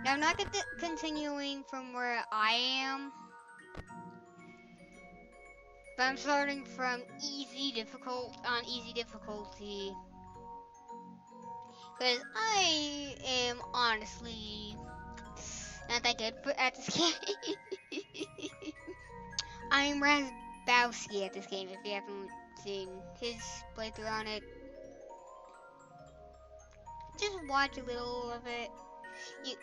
Now I'm not continuing from where I am, but I'm starting from easy difficulty. Because I am honestly not that good at this game. I'm Razbowski at this game, if you haven't seen his playthrough on it. Just watch a little of it. You,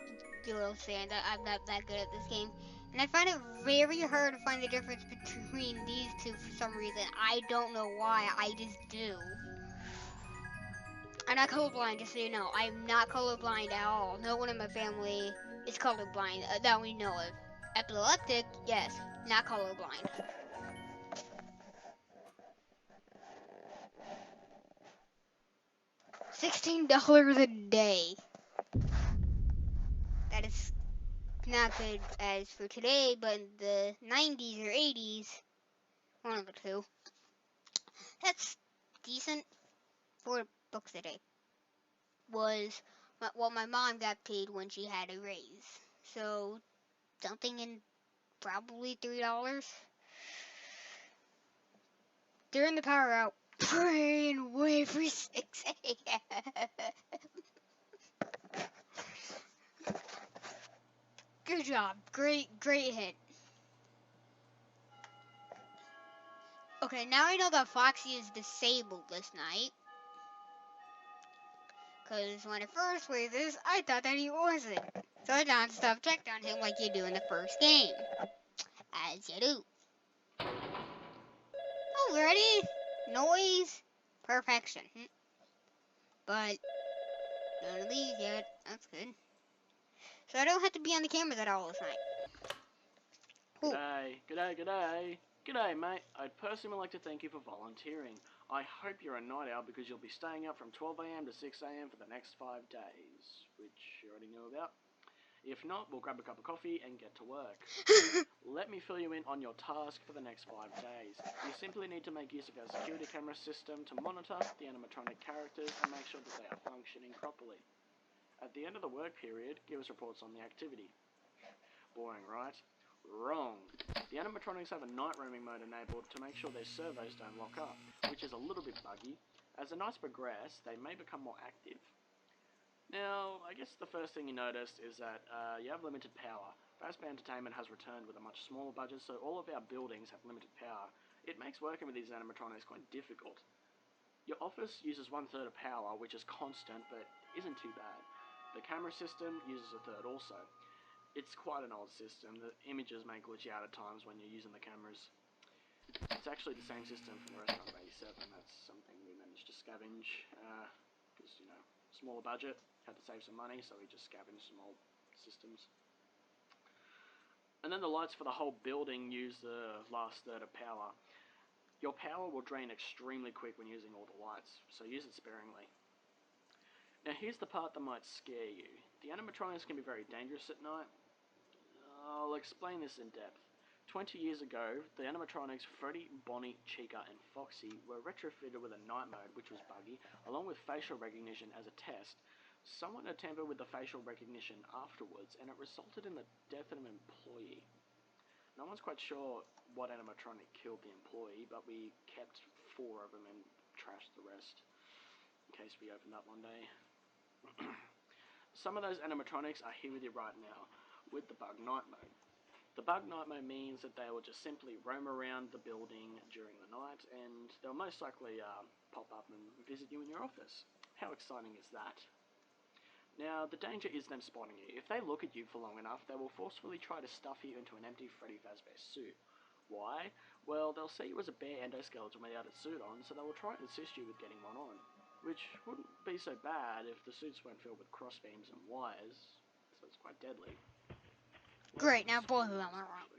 you'll understand that I'm not that good at this game. And I find it very hard to find the difference between these two for some reason. I don't know why, I just do. I'm not colorblind, just so you know. I'm not colorblind at all. No one in my family is colorblind that we know of. Epileptic, yes, not colorblind. $16 a day. That is not good as for today, but in the 90s or 80s, one of the two, that's decent. 4 books a day was what my mom got paid when she had a raise. So something in probably $3. During the power out, praying way for 6 a.m. Good job. Great hit. Okay, now I know that Foxy is disabled this night. Because when I first played this, I thought that he wasn't. So I non-stop checked on him like you do in the first game. As you do. Already? Noise? Perfection. But none of these yet. That's good. So I don't have to be on the cameras at all this night. Cool. G'day, mate. I'd personally like to thank you for volunteering. I hope you're a night owl because you'll be staying up from 12 a.m. to 6 a.m. for the next 5 days, which you already know about. If not, we'll grab a cup of coffee and get to work. Let me fill you in on your task for the next 5 days. You simply need to make use of our security camera system to monitor the animatronic characters and make sure that they are functioning properly. At the end of the work period, give us reports on the activity. Boring, right? Wrong. The animatronics have a night roaming mode enabled to make sure their servos don't lock up, which is a little bit buggy. As the nights progress, they may become more active. Now, I guess the first thing you notice is that you have limited power. Fazbear Entertainment has returned with a much smaller budget, so all of our buildings have limited power. It makes working with these animatronics quite difficult. Your office uses 1/3 of power, which is constant, but isn't too bad. The camera system uses 1/3 also. It's quite an old system. The images may glitch out at times when you're using the cameras. It's actually the same system from the restaurant of 87. That's something we managed to scavenge, because, smaller budget, had to save some money, so we just scavenged some old systems. And then the lights for the whole building use the last third of power. Your power will drain extremely quick when using all the lights, so use it sparingly. Now here's the part that might scare you. The animatronics can be very dangerous at night. I'll explain this in depth. 20 years ago, the animatronics Freddy, Bonnie, Chica, and Foxy were retrofitted with a night mode, which was buggy, along with facial recognition as a test. Someone had tampered with the facial recognition afterwards, and it resulted in the death of an employee. No one's quite sure what animatronic killed the employee, but we kept 4 of them and trashed the rest, in case we opened up one day. Some of those animatronics are here with you right now, with the bug night mode. The bug night mode means that they will just simply roam around the building during the night, and they'll most likely pop up and visit you in your office. How exciting is that? Now, the danger is them spotting you. If they look at you for long enough, they will forcefully try to stuff you into an empty Freddy Fazbear suit. Why? Well, they'll see you as a bare endoskeleton without a suit on, so they will try and assist you with getting one on. Which wouldn't be so bad if the suits weren't filled with crossbeams and wires, so it's quite deadly. Great, now both of them are wrong.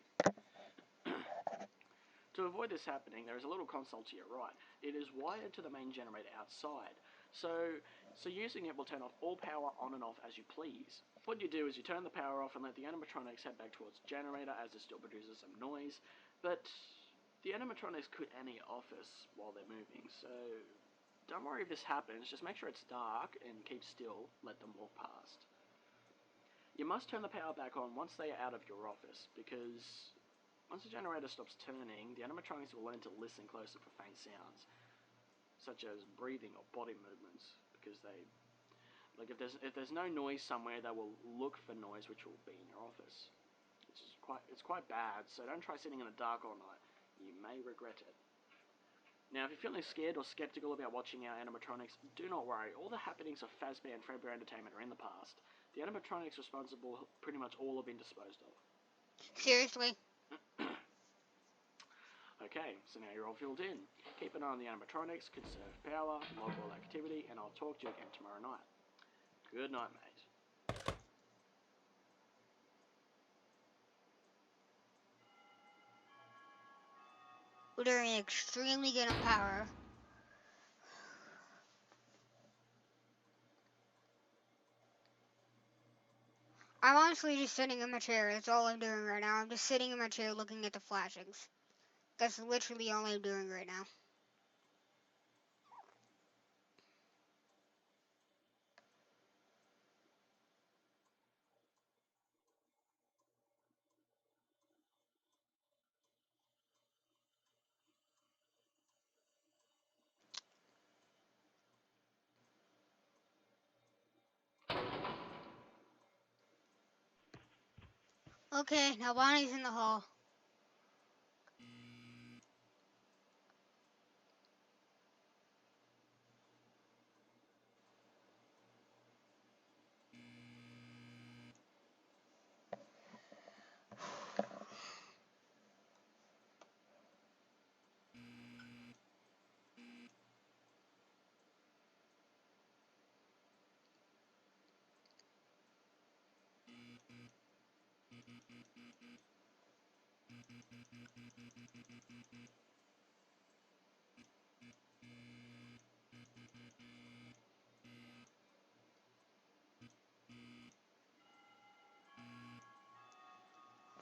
To avoid this happening, there is a little console to your right. It is wired to the main generator outside, so using it will turn off all power on and off as you please. What you do is you turn the power off and let the animatronics head back towards the generator as it still produces some noise, but the animatronics could enter your office while they're moving, so don't worry if this happens, just make sure it's dark and keep still, let them walk past. You must turn the power back on once they are out of your office, because once the generator stops turning, the animatronics will learn to listen closer for faint sounds, such as breathing or body movements, because they, like, if there's no noise somewhere, they will look for noise, which will be in your office. It's quite bad, so don't try sitting in the dark all night. You may regret it. Now, if you're feeling scared or skeptical about watching our animatronics, do not worry. All the happenings of Fazbear and Fredbear Entertainment are in the past. The animatronics responsible pretty much all have been disposed of. Seriously? Okay, so now you're all filled in. Keep an eye on the animatronics, conserve power, log all activity, and I'll talk to you again tomorrow night. Good night, mate. We're doing extremely good on power. I'm honestly just sitting in my chair. That's all I'm doing right now. I'm just sitting in my chair looking at the flashings. That's literally all I'm doing right now. Okay, now Bonnie's in the hall.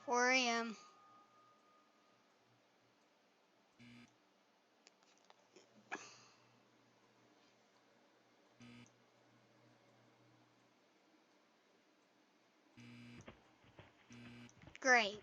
Four a.m. Great.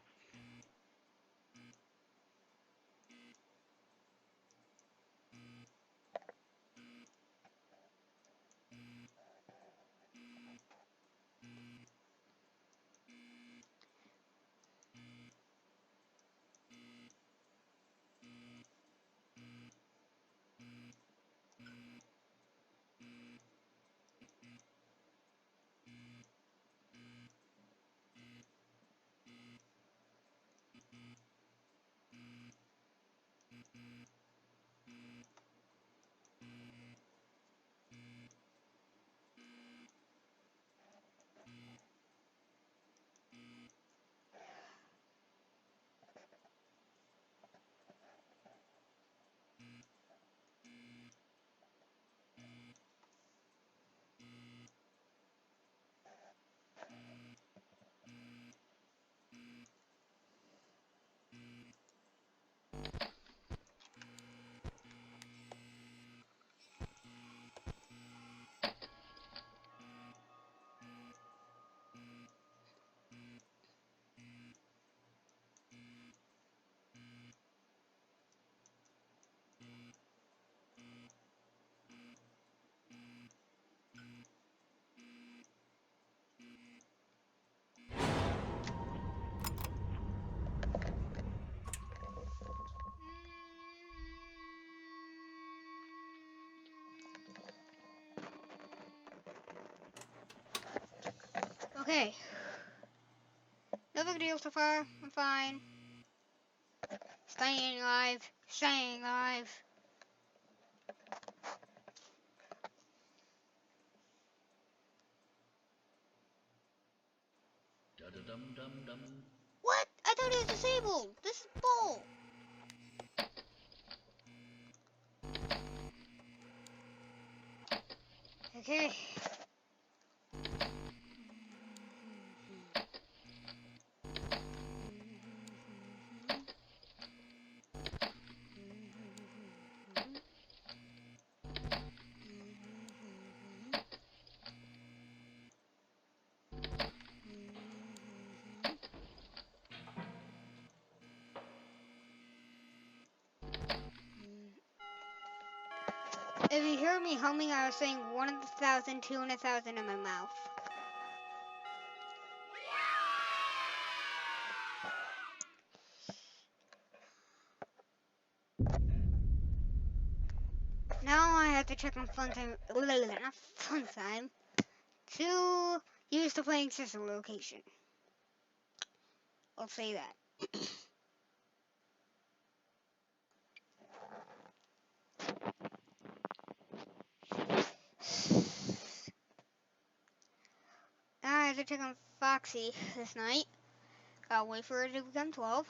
Okay. No big deal so far. I'm fine. Staying alive. Staying alive. What? I thought it was disabled. This is bull. Okay. If you hear me humming, I was saying 1,000, 200,000 in my mouth. Now I have to check on fun time, not fun time, to use the playing system location. I'll say that. Now I have to check on Foxy this night. I'll wait for her to become 12.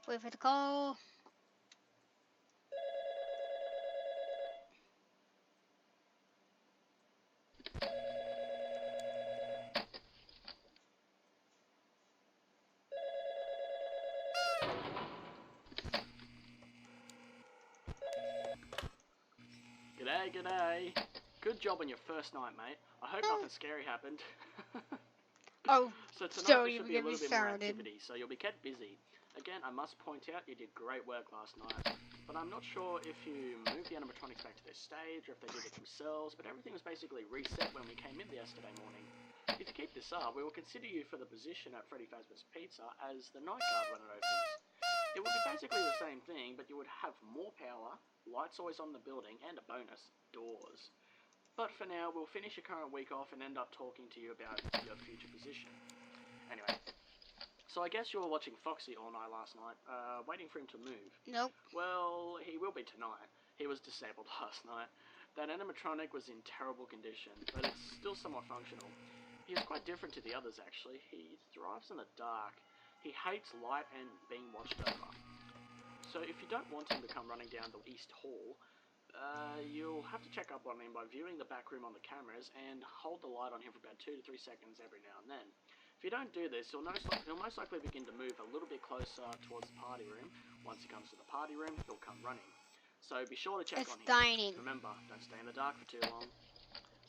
Wait for the call. G'day, g'day. Good job on your first night, mate. I hope nothing scary happened. Oh, So tonight don't there should even be a get me little bit more started. activity, so you'll be kept busy. Again, I must point out you did great work last night, but I'm not sure if you moved the animatronics back to their stage or if they did it themselves, but everything was basically reset when we came in yesterday morning. If you keep this up, we will consider you for the position at Freddy Fazbear's Pizza as the night guard when it opens. It would be basically the same thing, but you would have more power, lights always on the building, and a bonus, doors. But for now, we'll finish your current week off and end up talking to you about your future position. Anyway, so I guess you were watching Foxy all night last night, waiting for him to move. Nope. Well, he will be tonight. He was disabled last night. That animatronic was in terrible condition, but it's still somewhat functional. He is quite different to the others, actually. He thrives in the dark. He hates light and being watched over. So if you don't want him to come running down the East Hall, you'll have to check up on him by viewing the back room on the cameras and hold the light on him for about 2 to 3 seconds every now and then. If you don't do this, he'll most likely begin to move a little bit closer towards the party room. Once he comes to the party room, he'll come running. So be sure to check It's on him. dining. Remember, don't stay in the dark for too long.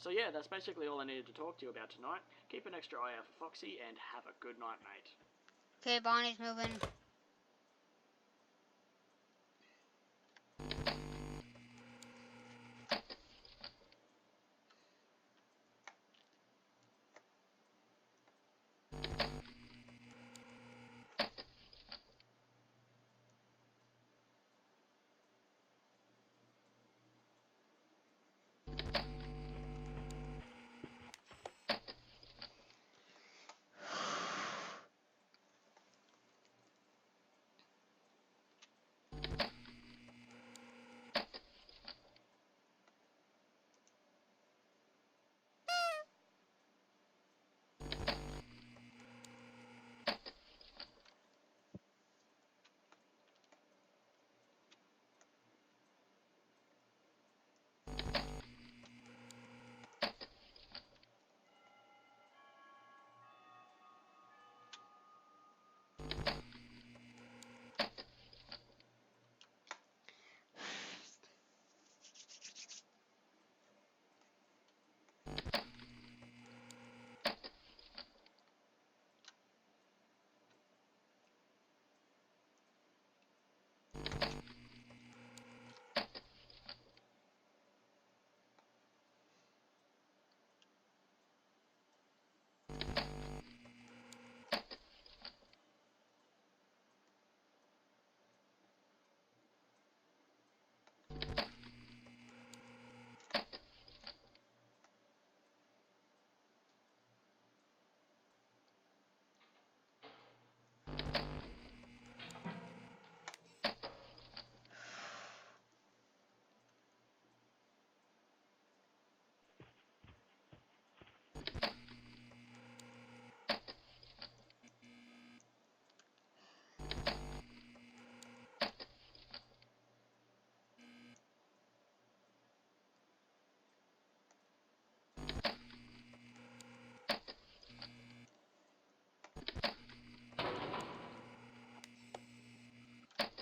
So yeah, that's basically all I needed to talk to you about tonight. Keep an extra eye out for Foxy and have a good night, mate. Okay, Bonnie's moving.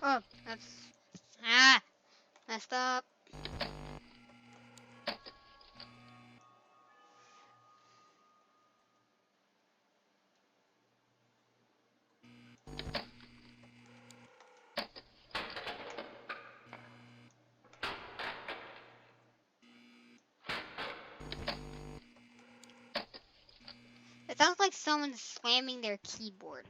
Oh, that's... messed up. Sounds like someone's slamming their keyboard.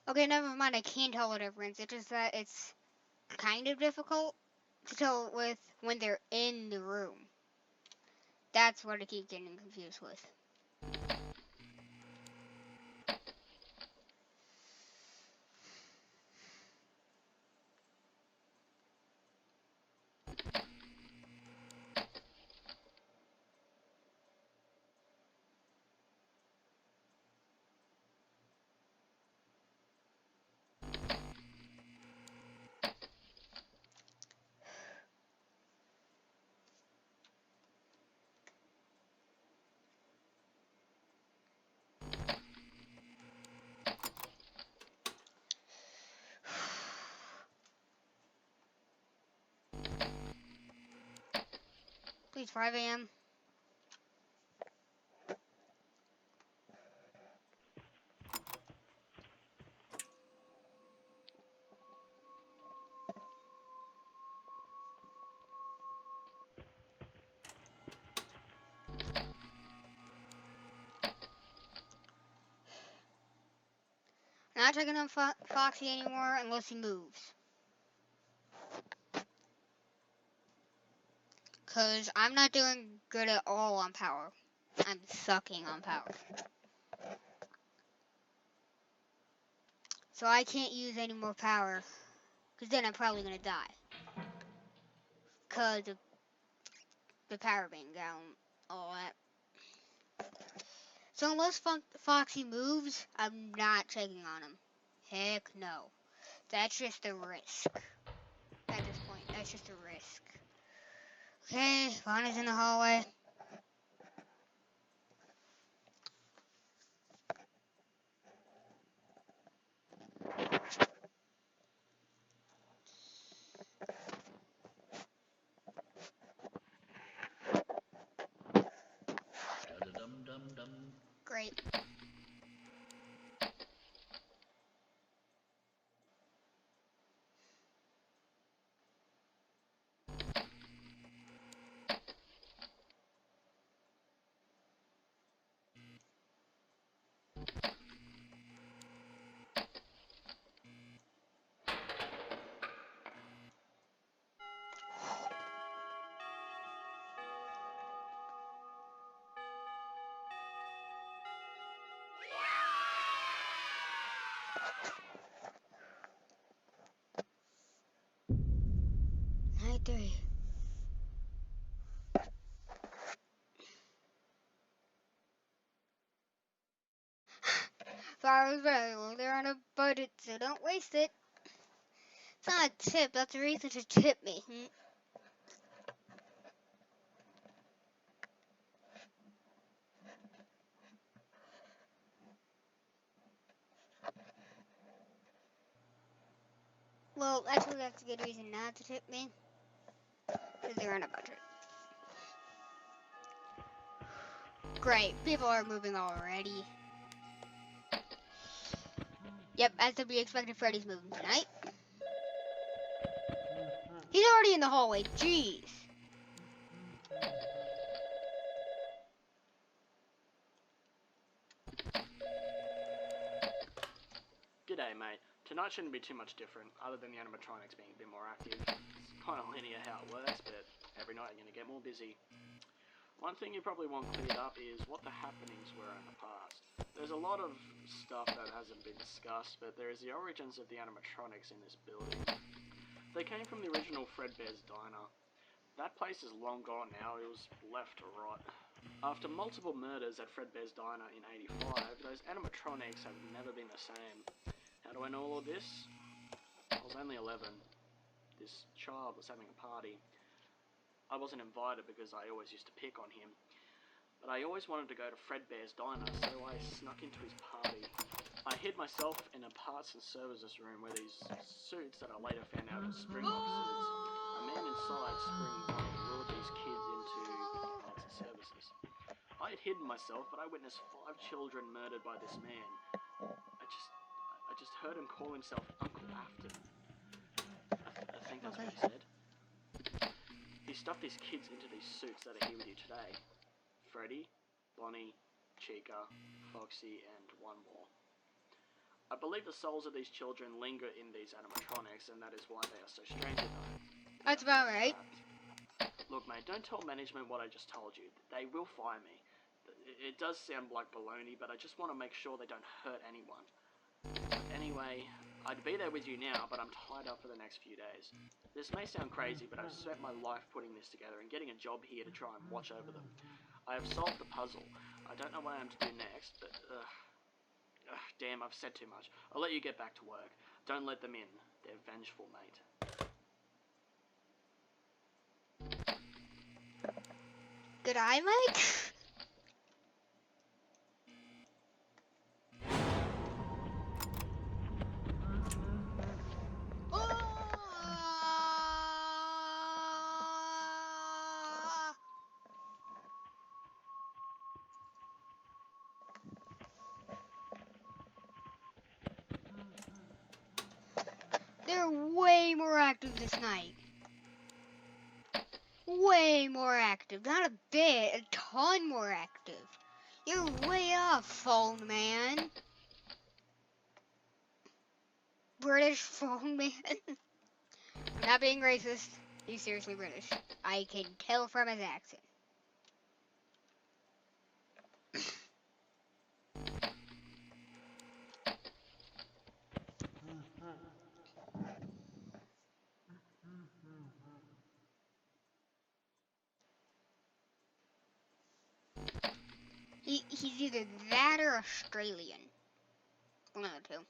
Okay, never mind. I can tell the difference. It's just that it's kind of difficult to tell with when they're in the room. That's what I keep getting confused with. Please, 5 a.m. Not checking on Foxy anymore unless he moves. Because I'm not doing good at all on power. I'm sucking on power. So I can't use any more power. Because then I'm probably going to die. Because of the power being down. All that. So unless Foxy moves, I'm not checking on him. Heck no. That's just a risk. At this point, that's just a risk. Okay, Bonnie's in the hallway. Great. Night 3. Flowers available. They're on a budget, so don't waste it. It's not a tip. That's a reason to tip me. Well, actually, that's a good reason not to tip me. Because they're on a budget. Great. People are moving already. Yep, as to be expected, Freddy's moving tonight. He's already in the hallway. Jeez. G'day, mate. Tonight shouldn't be too much different, other than the animatronics being a bit more active. It's kind of linear how it works, but every night you're going to get more busy. One thing you probably want cleared up is what the happenings were in the past. There's a lot of stuff that hasn't been discussed, but there is the origins of the animatronics in this building. They came from the original Fredbear's Diner. That place is long gone now, it was left to rot. After multiple murders at Fredbear's Diner in '85, those animatronics have never been the same. How do I know all of this? I was only 11. This child was having a party. I wasn't invited because I always used to pick on him. But I always wanted to go to Fredbear's Diner, so I snuck into his party. I hid myself in a parts and services room where these suits that I later found out were Springbok suits. A man inside Springbok lured these kids into parts and services. I had hidden myself, but I witnessed 5 children murdered by this man. I just heard him call himself Uncle Afton. I think that's what he said. He stuffed these kids into these suits that are here with you today. Freddy, Bonnie, Chica, Foxy, and one more. I believe the souls of these children linger in these animatronics, and that is why they are so strange enough. That's about right. Look, mate, don't tell management what I just told you. They will fire me. It does sound like baloney, but I just want to make sure they don't hurt anyone. Anyway, I'd be there with you now, but I'm tied up for the next few days. This may sound crazy, but I've spent my life putting this together and getting a job here to try and watch over them. I have solved the puzzle. I don't know what I'm to do next, but damn, I've said too much. I'll let you get back to work. Don't let them in. They're vengeful, mate. Good eye, Mike? They're way more active this night. Way more active. Not a bit, a ton more active. You're way off, phone man. British phone man. I'm not being racist. He's seriously British. I can tell from his accent. He's either that or Australian. One of the two.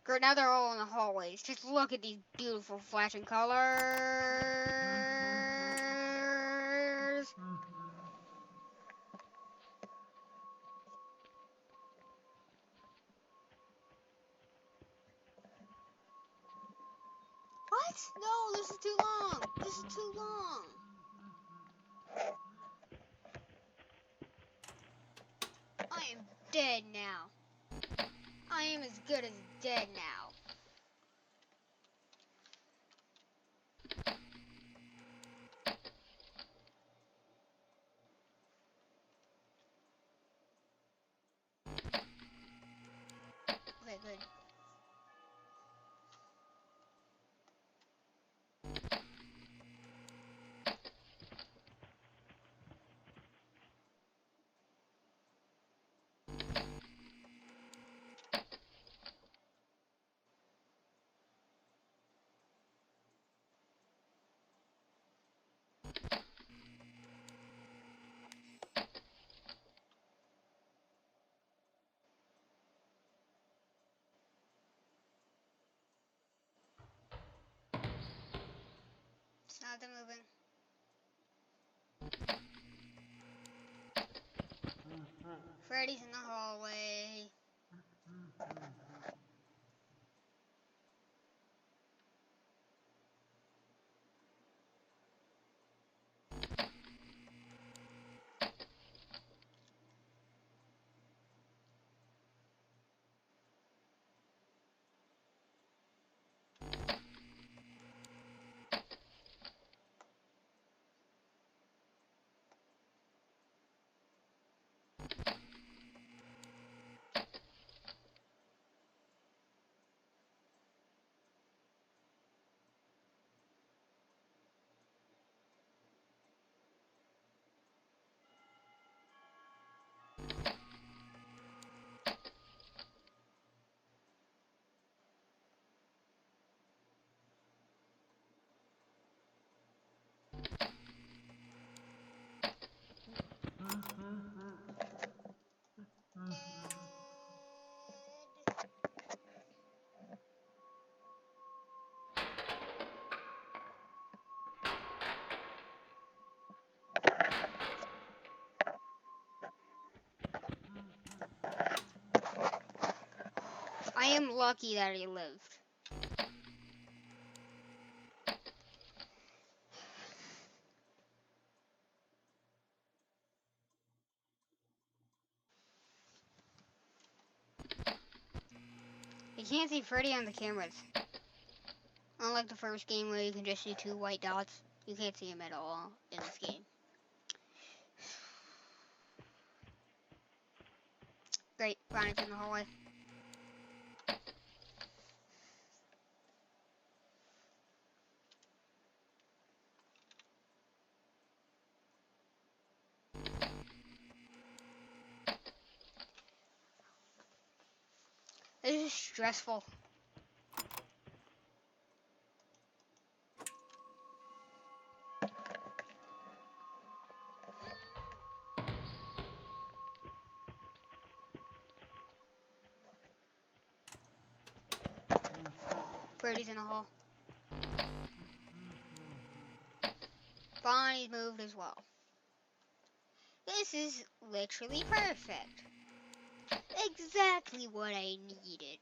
Great, now they're all in the hallways. Just look at these beautiful flashing colors. What? No, this is too long. This is too long. I am dead now. I am as good as dead now. Okay, good. It's not moving. Freddy's in the hallway. am lucky that he lived. You can't see Freddy on the cameras. Unlike the first game where you can just see 2 white dots, you can't see him at all in this game. Great, Ronnie's in the hallway. This is stressful. Freddy's in the hall. Bonnie's moved as well. This is literally perfect. Exactly what I needed.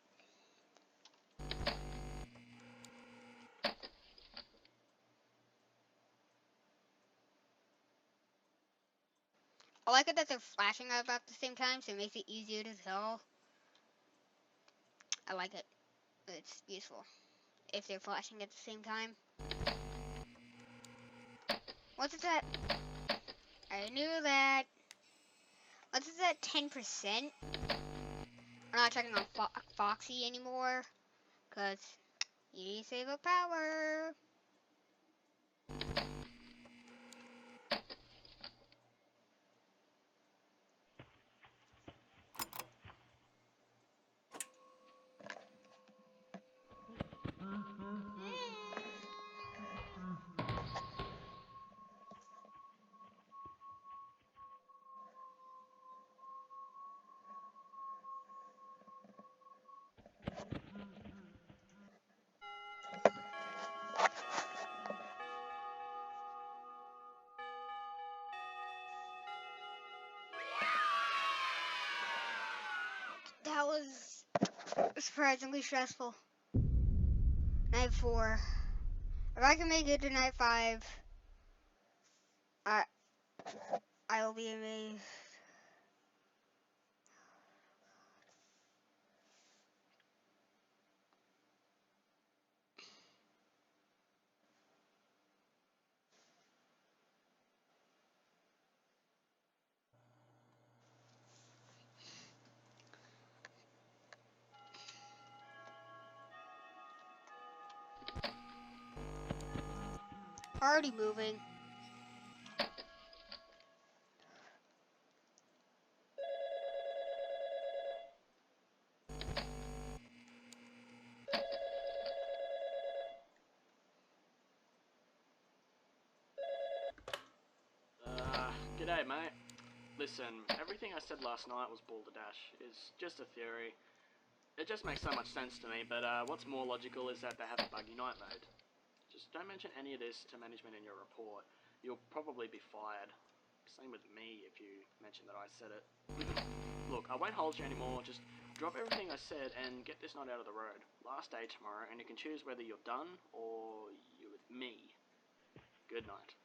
I like it that they're flashing at about the same time, so it makes it easier to tell. I like it. It's useful. If they're flashing at the same time. What's it at? I knew that. What's it at 10%? I'm not checking on Foxy anymore. Because you need to save up power. That was surprisingly stressful. Night 4. If I can make it to night 5, I'll be amazed. Already moving. G'day, mate. Listen, everything I said last night was balderdash. It's just a theory. It just makes so much sense to me, but what's more logical is that they have a buggy night mode. Just don't mention any of this to management in your report. You'll probably be fired. Same with me if you mention that I said it. Look, I won't hold you anymore. Just drop everything I said and get this night out of the road. Last day tomorrow, and you can choose whether you're done or you're with me. Good night.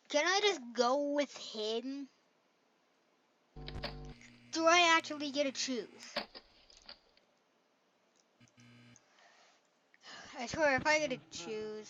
Can I just go with him? Do I actually get to choose? I swear, if I get to choose...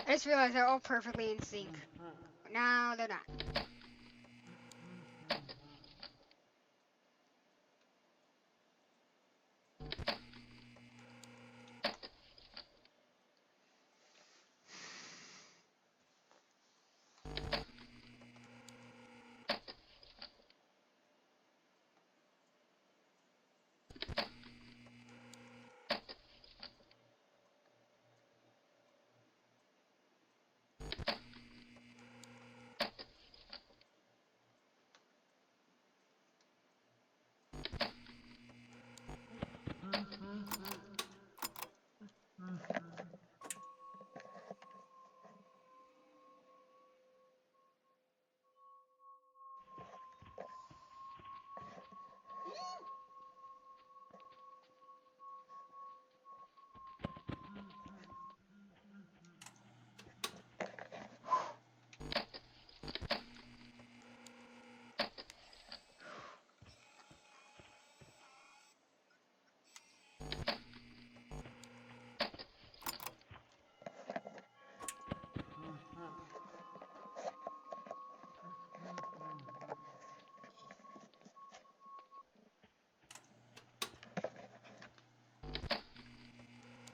I just realized they're all perfectly in sync. No, they're not.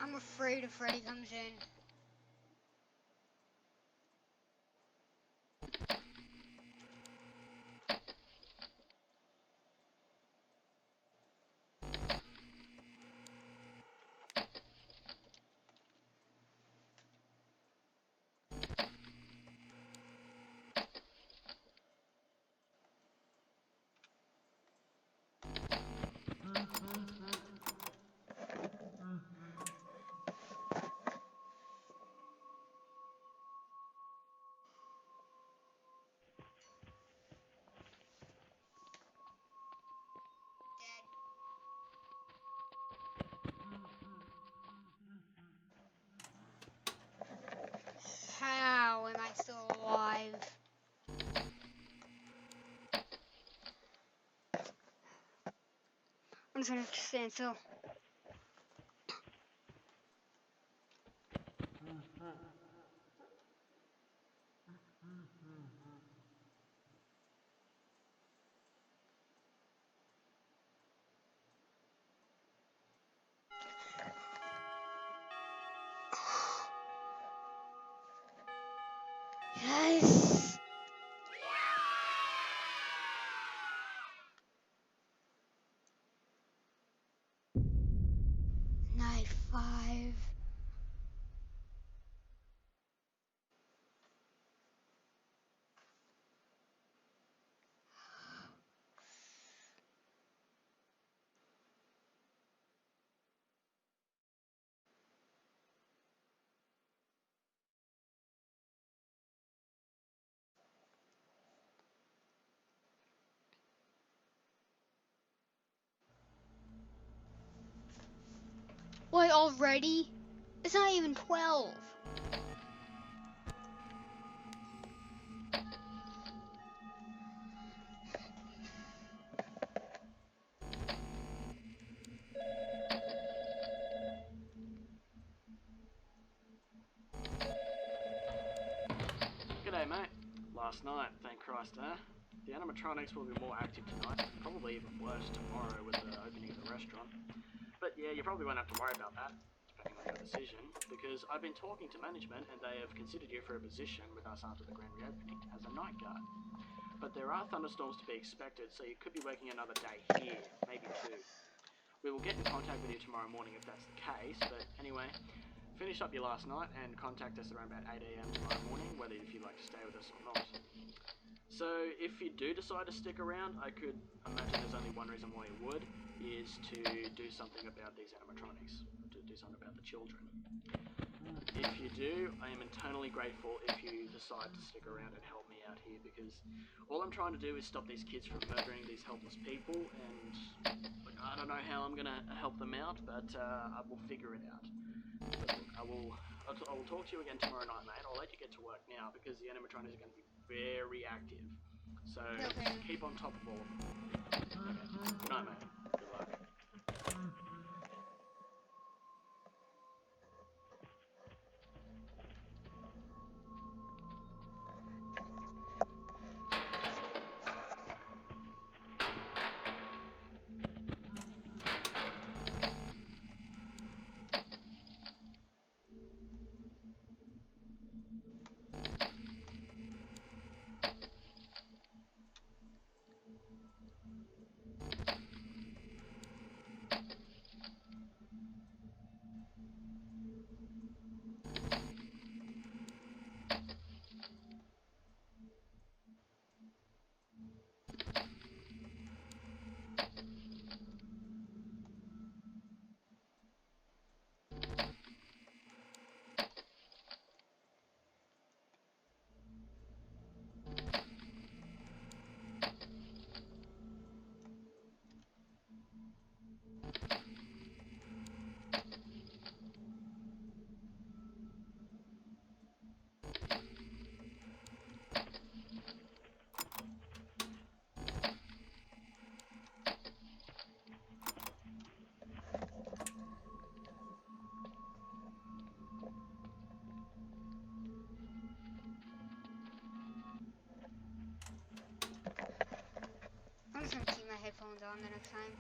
I'm afraid if Freddy comes in. How am I still alive? I'm just gonna stand still. Yes! Night 5. What, already? It's not even 12. mate. Last night, thank Christ, eh? The animatronics will be more active tonight, probably even worse tomorrow with the opening of the restaurant. But yeah, you probably won't have to worry about that, depending on your decision, because I've been talking to management and they have considered you for a position with us after the grand reopening as a night guard. But there are thunderstorms to be expected, so you could be working another day here, maybe two. We will get in contact with you tomorrow morning if that's the case, but anyway, finish up your last night and contact us around about 8 AM tomorrow morning, whether if you'd like to stay with us or not. So if you do decide to stick around, I could imagine there's only one reason why you would, is to do something about these animatronics, to do something about the children. If you do, I am eternally grateful if you decide to stick around and help me out here, because all I'm trying to do is stop these kids from murdering these helpless people, and look, I don't know how I'm going to help them out, but I will figure it out. But look, I will talk to you again tomorrow night, mate. I'll let you get to work now, because the animatronics are going to be very active. So Okay. keep on top of all of them. Okay. Good night, mate. Good luck. I'm just gonna keep my headphones on the next time.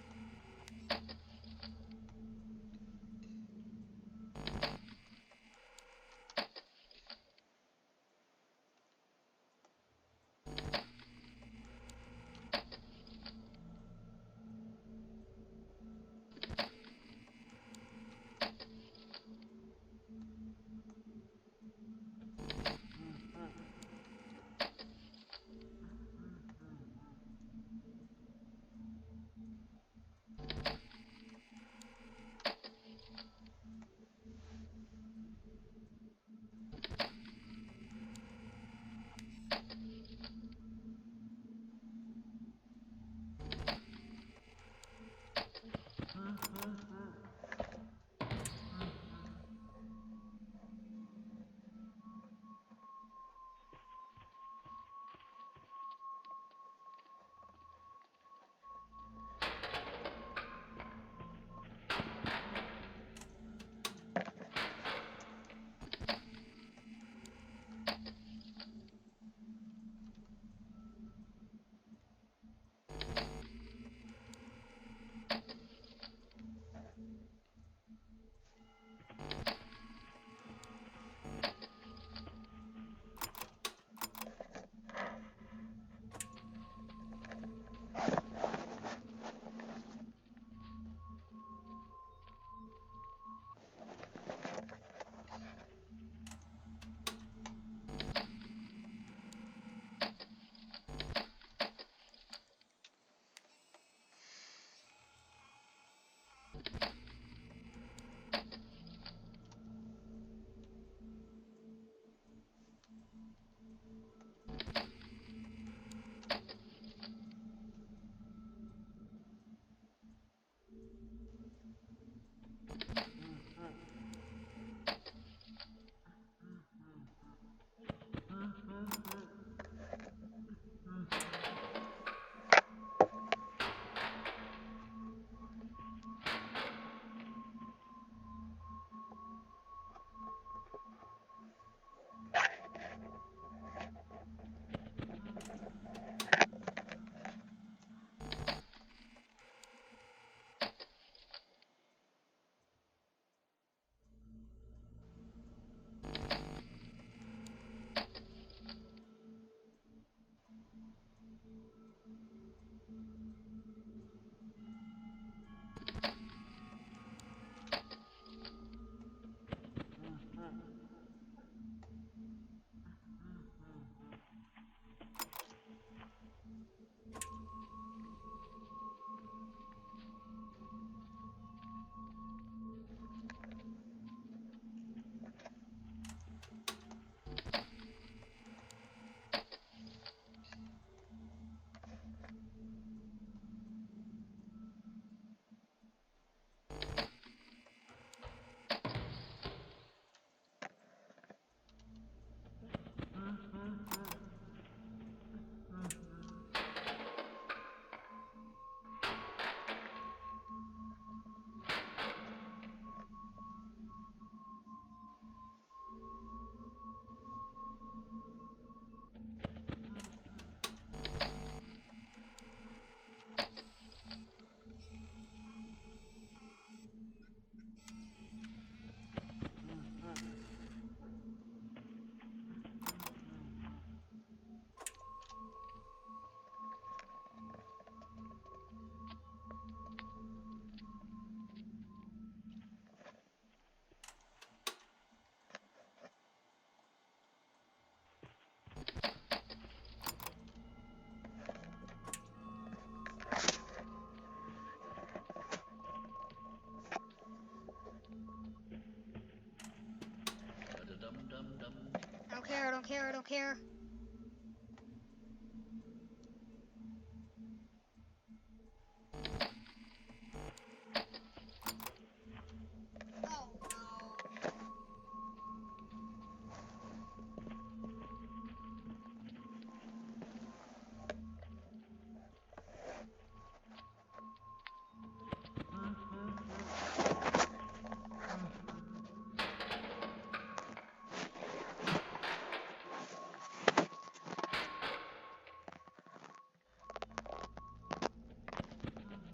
care, I don't care.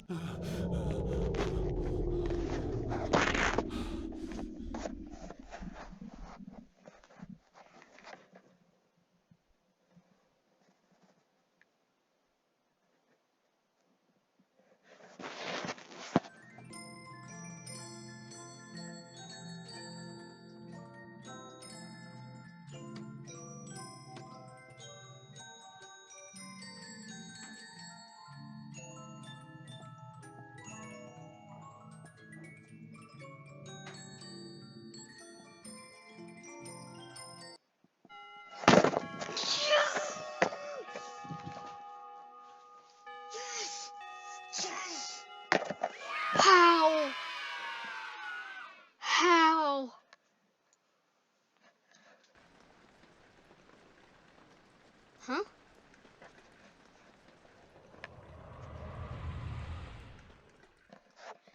Oh no. Yes! Yes! Yes! How? How? Huh?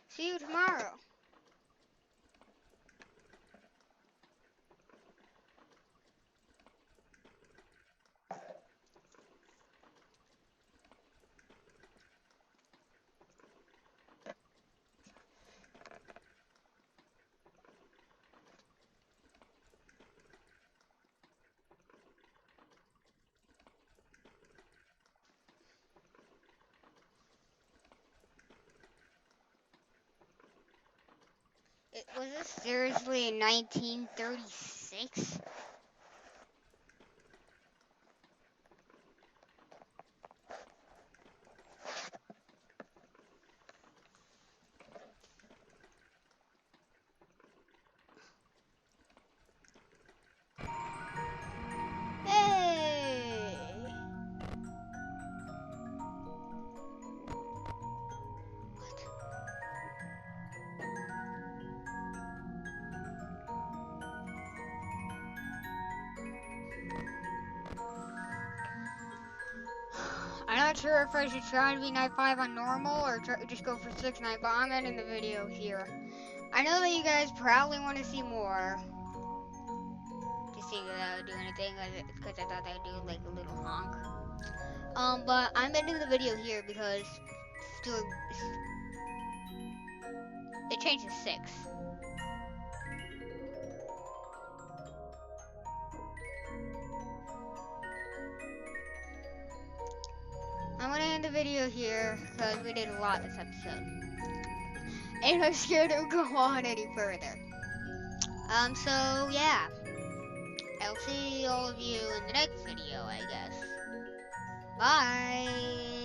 See you tomorrow. Was this seriously in 1936? Hey! What? I'm not sure if I should try to be night 5 on normal or just go for 6 night, but I'm ending the video here. I know that you guys probably want to see more. To see if I would do anything, because I thought I would do like a little honk. But I'm ending the video here because it changed to 6. I'm gonna end the video here because we did a lot this episode. And I'm scared it would go on any further. So yeah. I'll see all of you in the next video, I guess. Bye!